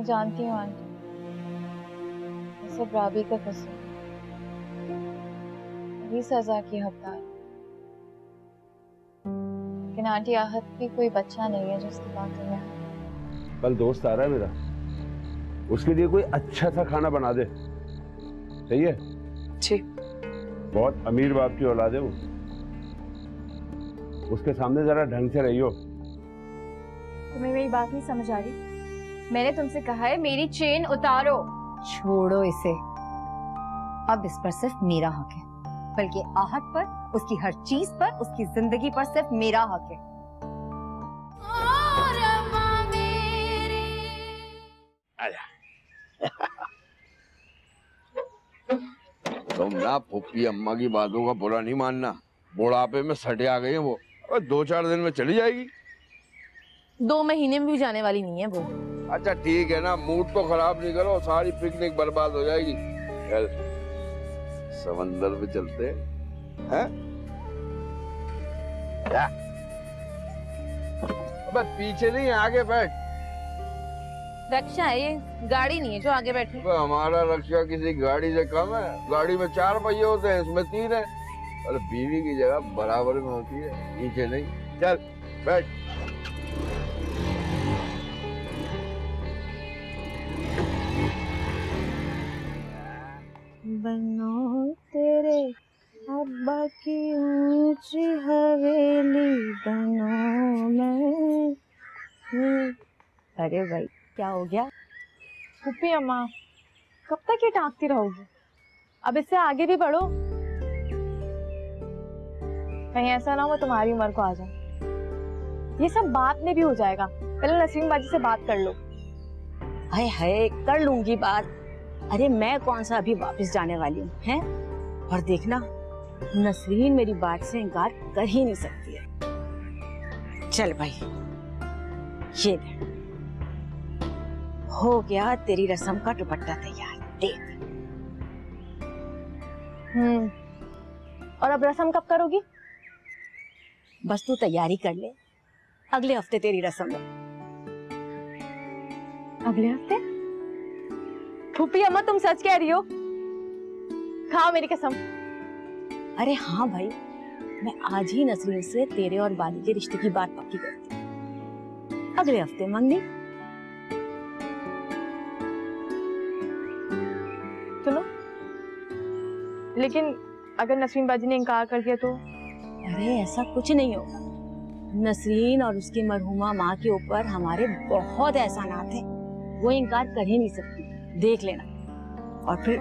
जानती हूँ आंटी, ये सब राबी का कसूर, ये सजा की हकदार। लेकिन आंटी आहत भी कोई बच्चा नहीं है जो उसकी बातों में आए। कल दोस्त आ रहा है मेरा, उसके लिए कोई अच्छा सा खाना बना दे, सही है? जी। बहुत अमीर बाप की औलाद है वो, उसके सामने जरा ढंग से रहियो। तुम्हें मेरी बात नहीं समझ आ रही? मैंने तुमसे कहा है मेरी चेन उतारो। छोड़ो इसे, अब इस पर सिर्फ मेरा हक है, बल्कि आहत पर, उसकी हर चीज पर, उसकी जिंदगी पर सिर्फ मेरा हक है। तुम ना फुप्पी अम्मा की बातों का बुरा नहीं मानना, बुढ़ापे में सटे आ गई है वो, और 2-4 दिन में चली जाएगी। 2 महीने में भी जाने वाली नहीं है वो। अच्छा ठीक है ना, मूड तो खराब नहीं करो, सारी पिकनिक बर्बाद हो जाएगी। चल समंदर पे चलते हैं? अबे पीछे नहीं, आगे बैठ। रक्षा है ये, गाड़ी नहीं है जो आगे बैठे। हमारा रक्षा किसी गाड़ी से कम है? गाड़ी में 4 पहिए होते हैं, इसमें 3 है। अरे बीवी की जगह बराबर में होती है, नीचे नहीं। चल बैठ। बनो तेरे अब्बा की ऊंची हवेली, बनो मैं। अरे भाई क्या हो गया? फूफी अम्मा, कब तक ये टांगती रहोगी? अब इससे आगे भी बढ़ो, कहीं ऐसा ना हो तुम्हारी उम्र को आ जाए। ये सब बात में भी हो जाएगा, पहले नसीम बाजी से बात कर लो। हाय हाय, कर लूंगी बात। अरे मैं कौन सा अभी वापस जाने वाली हूँ, हैं? और देखना, नसरीन मेरी बात से इनकार कर ही नहीं सकती है। चल भाई, ये ले, हो गया तेरी रस्म का दुपट्टा तैयार, देख। और अब रस्म कब करोगी? बस तू तैयारी कर ले, अगले हफ्ते तेरी रस्म है। अगले हफ्ते? फूफी अम्मा तुम सच कह रही हो? खाओ मेरी कसम। अरे हाँ भाई, मैं आज ही नसरीन से तेरे और बाली के रिश्ते की बात पक्की करती हूँ। अगले हफ्ते मंगनी। सुनो, लेकिन अगर नसरीन बाजी ने इनकार कर दिया तो? अरे ऐसा कुछ नहीं होगा, नसरीन और उसकी मरहुमा माँ के ऊपर हमारे बहुत एहसानात हैं, वो इनकार कर ही नहीं सकती, देख लेना। और फिर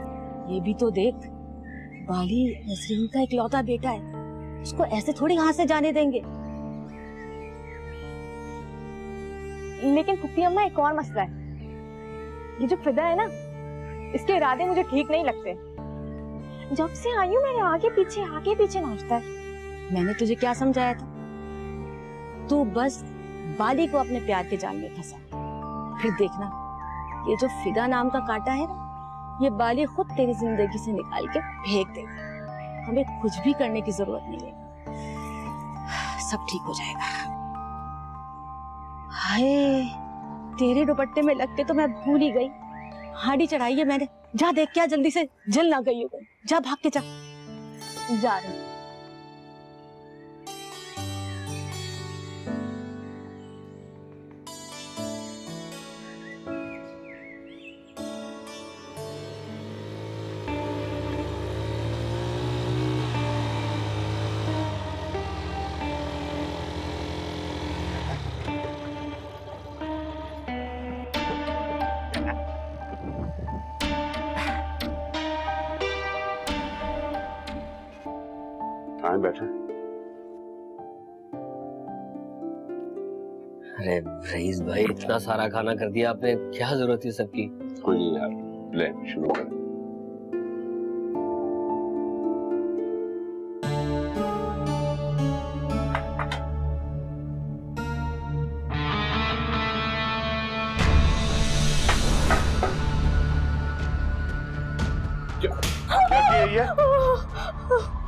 ये भी तो देख, बाली नसरीन का इकलौता बेटा है, उसको ऐसे थोड़ी यहाँ से जाने देंगे। लेकिन फूफी अम्मा एक और मसला है, ये जो फिदा है ना, इसके इरादे मुझे ठीक नहीं लगते। जब से आई हूँ मेरे आगे पीछे नाचता है। मैंने तुझे क्या समझाया था? तू बस बाली को अपने प्यार के जाल में फंसा, फिर देखना ये जो फिदा नाम का कांटा है ना, ये बाली खुद तेरी जिंदगी से निकाल के फेंक देगा। हमें कुछ भी करने की जरूरत नहीं है, सब ठीक हो जाएगा। हाय, तेरे दुपट्टे में लग के तो मैं भूल ही गई, हांडी चढ़ाई है मैंने। जा देख क्या जल्दी से जल ना गई हो, जा भाग के जा। जा रही। आए बैठे। अरे रईस भाई, इतना सारा खाना कर दिया आपने, क्या जरूरत थी सबकी? कोई नहीं यार, ले शुरू कर।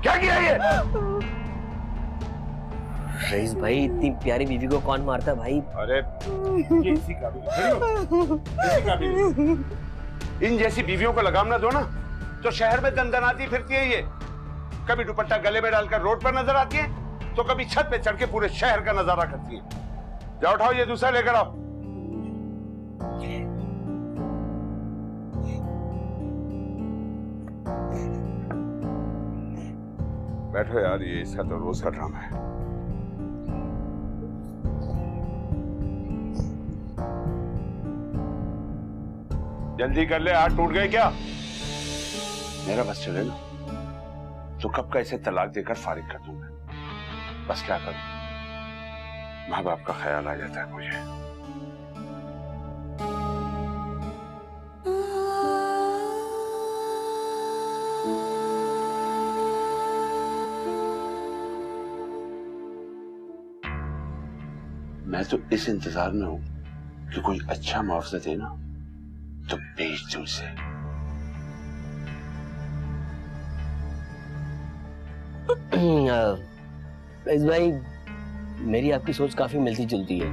क्या किया ये? रईस भाई, इतनी प्यारी बीवी को कौन मारता भाई? अरे ये इसी का भी इसी का भी। इन जैसी बीवियों को लगाम ना दो ना तो शहर में दंदनाती फिरती है ये। कभी दुपट्टा गले में डालकर रोड पर नजर आती है तो कभी छत पे चढ़ के पूरे शहर का नजारा करती है। जाओ उठाओ ये दूसरा लेकर आओ। बैठो यार, ये इसका तो रोज का ड्रामा है। जल्दी कर ले, हाथ टूट गए क्या? मेरा बस चले ना तो कब का इसे तलाक देकर फारिग कर दूंगा। बस क्या करूं, माँ बाप का ख्याल आ जाता है मुझे। मैं तो इस इंतजार में हूं कि कोई अच्छा मुआवजा देना तो बेच दूं इसे। रईस भाई, मेरी आपकी सोच काफी मिलती जुलती है,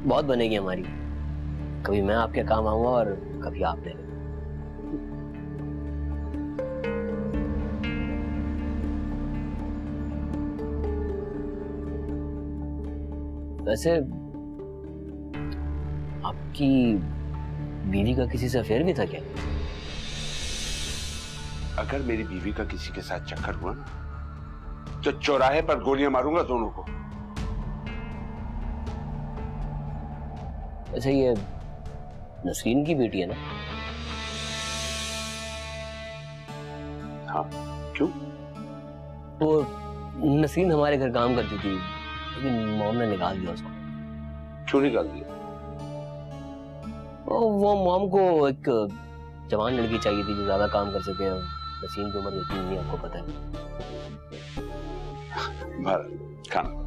बहुत बनेगी हमारी। कभी मैं आपके काम आऊंगा और कभी आप मेरे। वैसे आपकी बीवी का किसी से अफेयर भी था क्या? अगर मेरी बीवी का किसी के साथ चक्कर हुआ ना तो चौराहे पर गोलियां मारूंगा दोनों को। अच्छा, ये नसरीन की बेटी है ना? हाँ, क्यों? वो नसरीन हमारे घर काम करती थी, लेकिन मॉम ने निकाल दिया उसको। क्यों निकाल दिया? वो मॉम को एक जवान लड़की चाहिए थी जो ज्यादा काम कर सके। नसरीन की उम्र इतनी नहीं, आपको पता है। खाना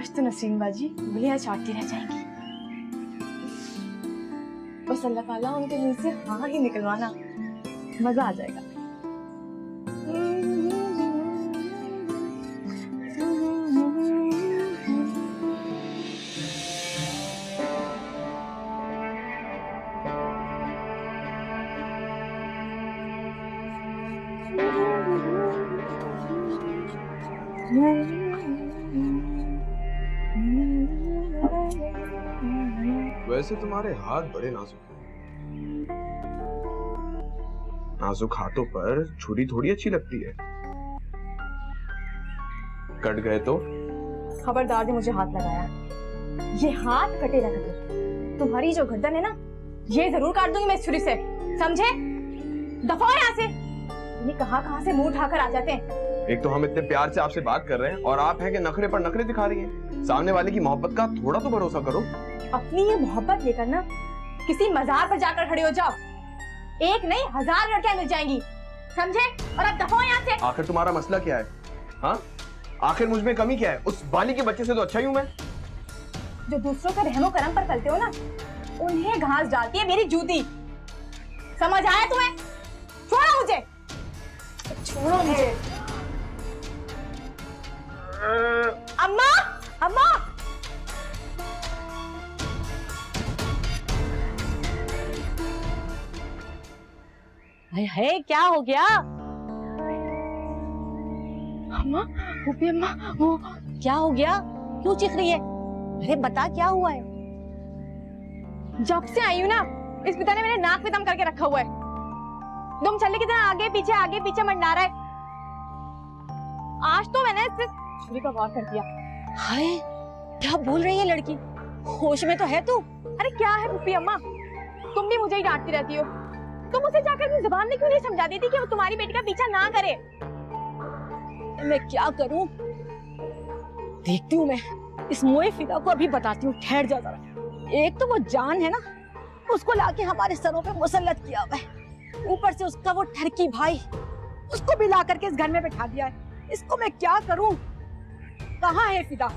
तो नसीम बाजी उंगलियां चाटती रह जाएंगी। बस अल्लाह ताला उनके मुंह से हाँ ही निकलवाना, मजा आ जाएगा। वैसे तुम्हारे हाथ बड़े नाजुक हैं। नाजुक हाथों पर छुरी थोड़ी अच्छी लगती है। कट गए तो? खबरदार ने मुझे हाथ लगाया, ये हाथ कटे ना कटे। तुम्हारी जो गर्दन है ना, ये जरूर काट दूंगी मैं इस छुरी से, समझे? दफा हो यहाँ से। ये कहाँ से मुंह उठाकर आ जाते हैं। एक तो हम इतने प्यार से आपसे बात कर रहे हैं और आप हैं कि नखरे पर नखरे दिखा रही हैं। सामने वाले की मोहब्बत का थोड़ा तो भरोसा करो। अपनी ये मोहब्बत लेकर ना किसी मजार पर जाकर खड़े हो जाओ, एक नहीं 1000 लड़कियां मिल जाएंगी, समझे? और अब दफा यहाँ से। आखिर तुम्हारा मसला क्या है? हाँ, आखिर मुझ में कमी क्या है? उस बाली के बच्चे से तो अच्छा ही हूँ मैं। जो दूसरों के रहमो करम पर चलते हो ना, उन्हें घास डालती है मेरी जूती, समझ आया तुम्हें? छोड़ो मुझे, छोड़ो मुझे। अम्मा, अम्मा, है क्या हो गया? अम्मा, भूपी अम्मा, वो क्या हो गया? क्यों चीख रही है? अरे बता क्या हुआ है? जब से आई हूँ ना, इस पिता ने मेरे नाक पे दम करके रखा हुआ है। तुम चले की तरह आगे पीछे मंडा रहा है। आज तो मैंने इस छुरी का वार कर दिया। हाय, क्या बोल रही है लड़की? होश में तो है तू? अरे क्या है भूपी अम्मा, तुम भी मुझे ही डांटती रहती हो। तुम उसे जाकर अपनी जुबान में क्यों नहीं समझा देती कि वो तुम्हारी बेटी का पीछा ना करे? मैं क्या करूं? देखती हूँ मैं इस मोए फिदा को, अभी बताती हूँ, ठहर जा जरा। एक तो वो जान है ना, उसको लाके हमारे सरों पे मुसल्लत किया हुआ है, ऊपर से उसका वो ठरकी भाई, उसको भी ला करके इस घर में बैठा दिया है। इसको मैं क्या करूं? कहाँ है फिदा?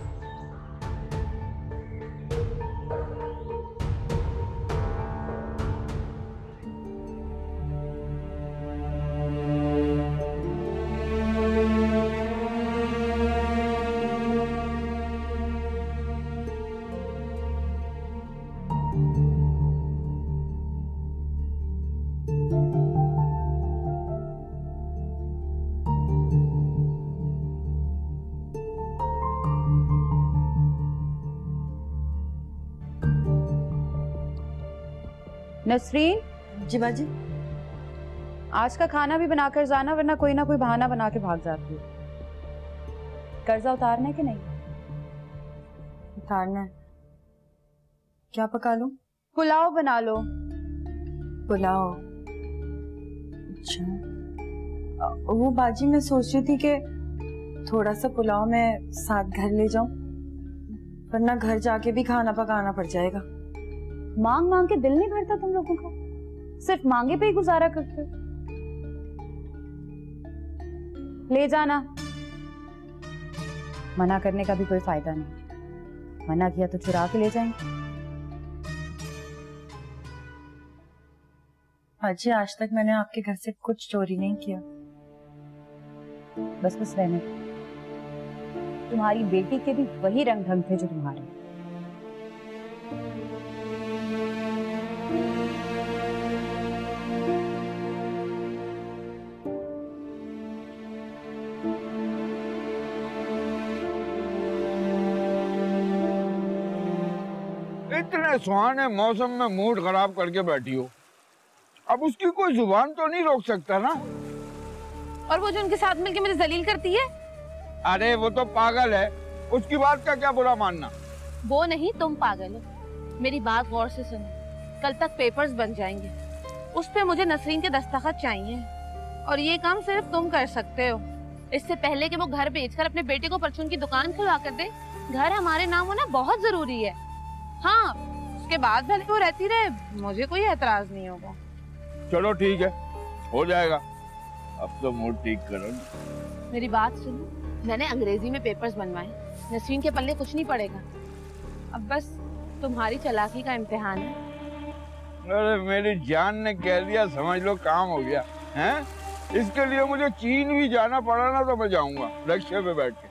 नसरीन, जी बाजी। आज का खाना भी बनाकर जाना, वरना कोई ना कोई बहाना बना के भाग जाती है। कर्जा उतारना है कि नहीं? उतारना है। क्या पका लूं? पुलाव बना लो। पुलाव? अच्छा। वो बाजी, मैं सोच रही थी कि थोड़ा सा पुलाव मैं साथ घर ले जाऊं, वरना घर जाके भी खाना पकाना पड़ जाएगा। मांग मांग के दिल नहीं भरता तुम लोगों का? सिर्फ मांगे पे ही गुजारा करते हो। ले जाना। मना करने का भी कोई फायदा नहीं, मना किया तो चुरा के ले जाएंगे। बाजी, आज तक मैंने आपके घर से कुछ चोरी नहीं किया। बस बस रहने दो। तुम्हारी बेटी के भी वही रंग ढंग थे जो तुम्हारे। इतने सुहाने मौसम में मूड खराब करके बैठी हो, अब उसकी कोई जुबान तो नहीं रोक सकता ना? और वो जो उनके साथ मिलके मुझे जलील करती है। अरे वो तो पागल है, उसकी बात का क्या बुरा मानना? वो नहीं, तुम पागल हो। मेरी बात गौर से सुनो। कल तक पेपर्स बन जाएंगे, उस पे मुझे नसरीन के दस्तखत चाहिए, और ये काम सिर्फ तुम कर सकते हो। इससे पहले कि वो घर बेचकर अपने बेटे को परचून की दुकान खुलवा कर दे, घर हमारे नाम होना बहुत जरूरी है। हाँ, उसके बाद भले वो रहती रहे, मुझे कोई एतराज नहीं होगा। चलो ठीक है, हो जाएगा। अब तो मूड ठीक करो। मेरी बात सुनो, मैंने अंग्रेजी में पेपर्स बनवाए, नसरीन के पल्ले कुछ नहीं पड़ेगा। अब बस तुम्हारी चालाकी का इम्तिहान है। अरे मेरी जान ने कह दिया, समझ लो काम हो गया हैं? इसके लिए मुझे चीन भी जाना पड़ा ना तो मैं जाऊंगा रिक्शे पे बैठ के।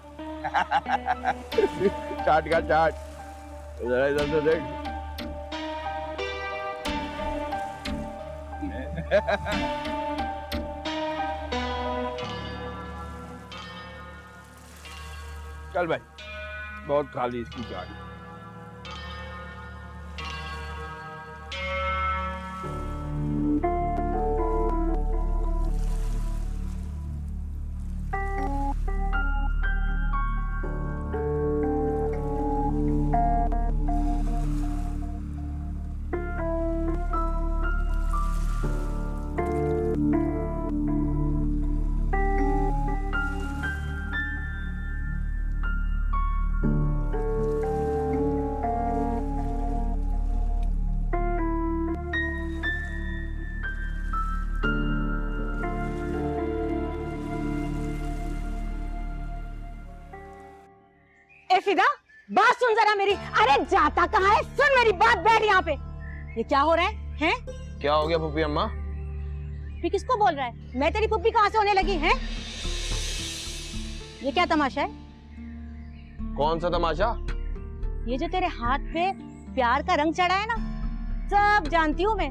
चाट का चाट, इधर से देख। चल भाई, बहुत खाली इसकी चाट। फिदा, बात सुन जरा मेरी। अरे जाता कहाँ है? सुन मेरी बात, बैठ यहाँ पे। ये क्या हो रहा है? हैं? क्या हो गया पुप्पी अम्मा? फिर किसको बोल रहा है? मैं तेरी पुप्पी कहाँ से होने लगी है? ये क्या तमाशा है? कौन सा तमाशा? ये जो तेरे हाथ पे प्यार का रंग चढ़ा है ना, सब जानती हूँ मैं।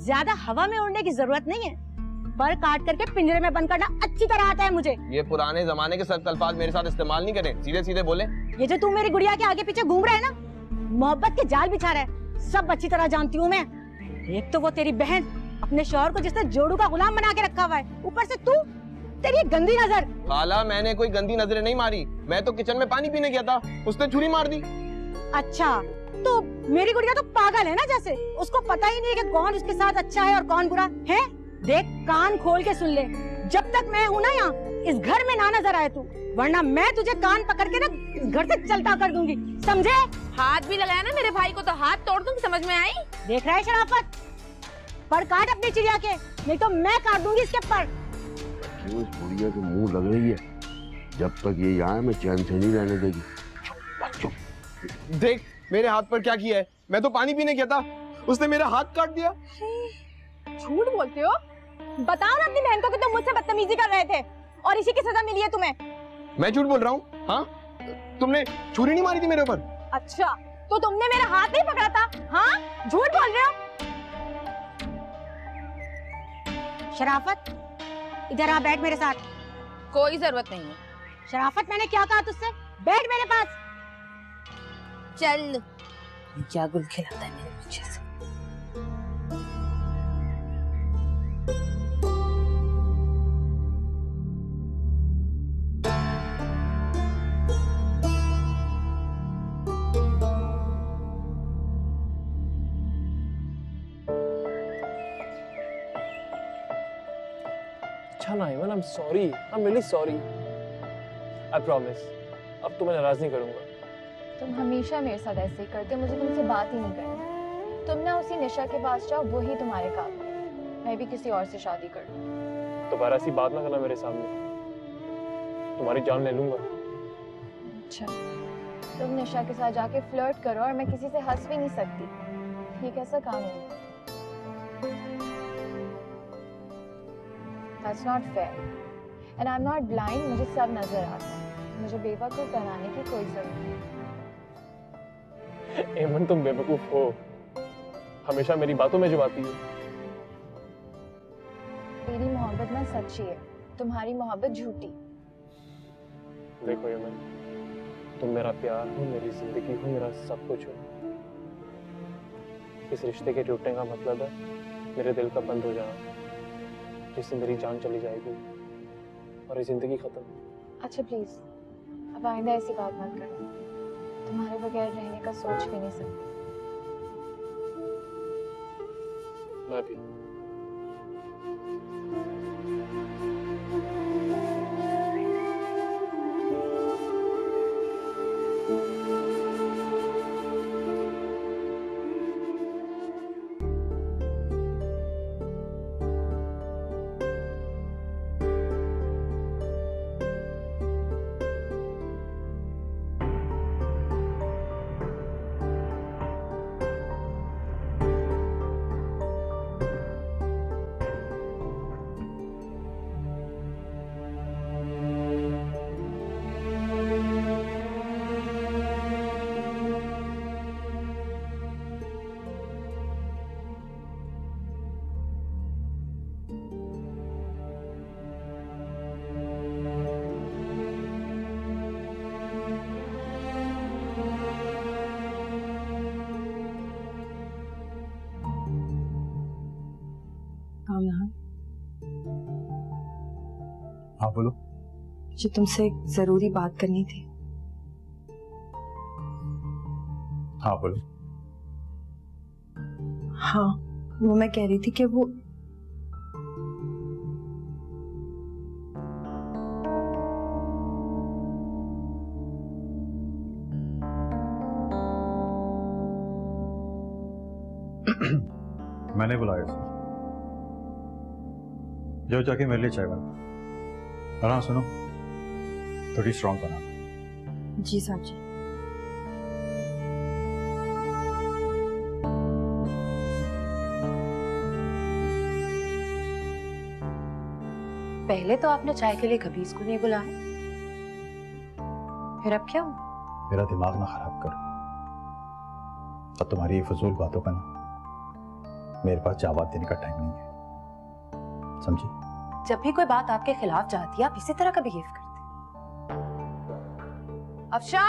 ज्यादा हवा में उड़ने की जरूरत नहीं है, पर काट करके पिंजरे में बंद करना अच्छी तरह आता है मुझे। ये पुराने जमाने के सख्त अल्फाज मेरे साथ इस्तेमाल नहीं करें, सीधे सीधे बोले। ये जो तू मेरी गुड़िया के आगे पीछे घूम रहा है ना, मोहब्बत के जाल बिछा रहा है, सब अच्छी तरह जानती हूँ मैं। एक तो वो तेरी बहन अपने शौहर को जिसने जोड़ू का गुलाम बना के रखा हुआ है, ऊपर से तू, तेरी गंदी नजर। खाला, मैंने कोई गंदी नजरें नहीं मारी, मैं तो किचन में पानी पीने गया था, उसने छुरी मार दी। अच्छा, तो मेरी गुड़िया तो पागल है ना, जैसे उसको पता ही नहीं है कि कौन उसके साथ अच्छा है और कौन बुरा है। देख, कान खोल के सुन ले, जब तक मैं हूँ ना यहाँ, इस घर में ना नजर आए तू, वरना मैं तुझे कान पकड़ के ना इस घर से चलता कर दूंगी, समझे? हाथ भी लगाया ना मेरे भाई को तो हाथ तोड़ दूंगी, समझ में आई? देख रहा है शराफत, पर काट अपनी चिड़िया के, नहीं तो मैं काट दूंगी इसके पर। क्यों इस बुढ़िया के मुंह लग रही है? जब तक ये यहाँ मैं चैन से नहीं रहने देगी। चुप। देख मेरे हाथ पर क्या किया है, मैं तो पानी पीने गया था, उसने मेरा हाथ काट दिया। झूठ बोलते हो? बताओ ना अपनी बहन को कि तुम मुझसे बदतमीजी कर रहे थे और इसी की सजा मिली है तुम्हें। मैं झूठ बोल रहा हूँ? हाँ, तुमने छुरी नहीं मारी थी मेरे ऊपर? अच्छा, तो तुमने मेरा हाथ नहीं पकड़ा था? हाँ, झूठ बोल रहे हो। शराफत, इधर आ, बैठ मेरे साथ। कोई जरूरत नहीं है। शराफत, मैंने क्या कहा तुझसे? बैठ मेरे पास। चल। क्या गुल खिलाता है मेरे पीछे से। अच्छा ना even, I am sorry, I am really sorry. I promise, अब तो मैं नाराज नहीं करूंगा। तुम हमेशा मेरे साथ ऐसे ही करते हो, मुझे तुमसे बात ही नहीं करनी। तुम ना उसी निशा के पास जाओ, वही तुम्हारे काम है। मैं भी किसी और से शादी कर लूं। दोबारा ऐसी बात ना करना मेरे सामने, तुम्हारी जान ले लूंगा। अच्छा, तुम निशा के साथ जाके फ्लर्ट करो और मैं किसी से हंस भी नहीं सकती। ये कैसा काम है? That's not fair. And I'm not blind, मुझे सब नजर आता है। मुझे बेवकूफ बनाने की कोई जरूरत नहीं। एमन तुम बेवकूफ हो, हमेशा मेरी बातों में जब आती हो। मेरी मोहब्बत ना सच्ची है, तुम्हारी मोहब्बत झूठी। देखो एमन, तुम मेरा प्यार हो, मेरी जिंदगी हो, मेरा सब कुछ हो। इस रिश्ते के टूटने का मतलब है मेरे दिल का बंद हो जाना, जिससे मेरी जान चली जाएगी और ये जिंदगी खत्म। अच्छा प्लीज, अब आइंदा ऐसी बात मत करना। तुम्हारे बगैर रहने का सोच भी नहीं सकती। मैं भी। हाँ बोलो। मुझे तुमसे एक जरूरी बात करनी थी। हाँ बोलो। हाँ, वो मैं कह रही थी कि वो मैंने बुलाया सर। जो जाके मेरे लिए चाय बना। और हाँ सुनो, थोड़ी स्ट्रॉन्ग बना। जी साहब जी। पहले तो आपने चाय के लिए कभी इसको नहीं बुलाया, फिर अब क्या हुआ? मेरा दिमाग ना खराब कर। अब तुम्हारी ये फजूल बातों का ना मेरे पास जवाब देने का टाइम नहीं है, समझी? जब भी कोई बात आपके खिलाफ जाती है आप इसी तरह का बिहेव करते हैं। अफशा,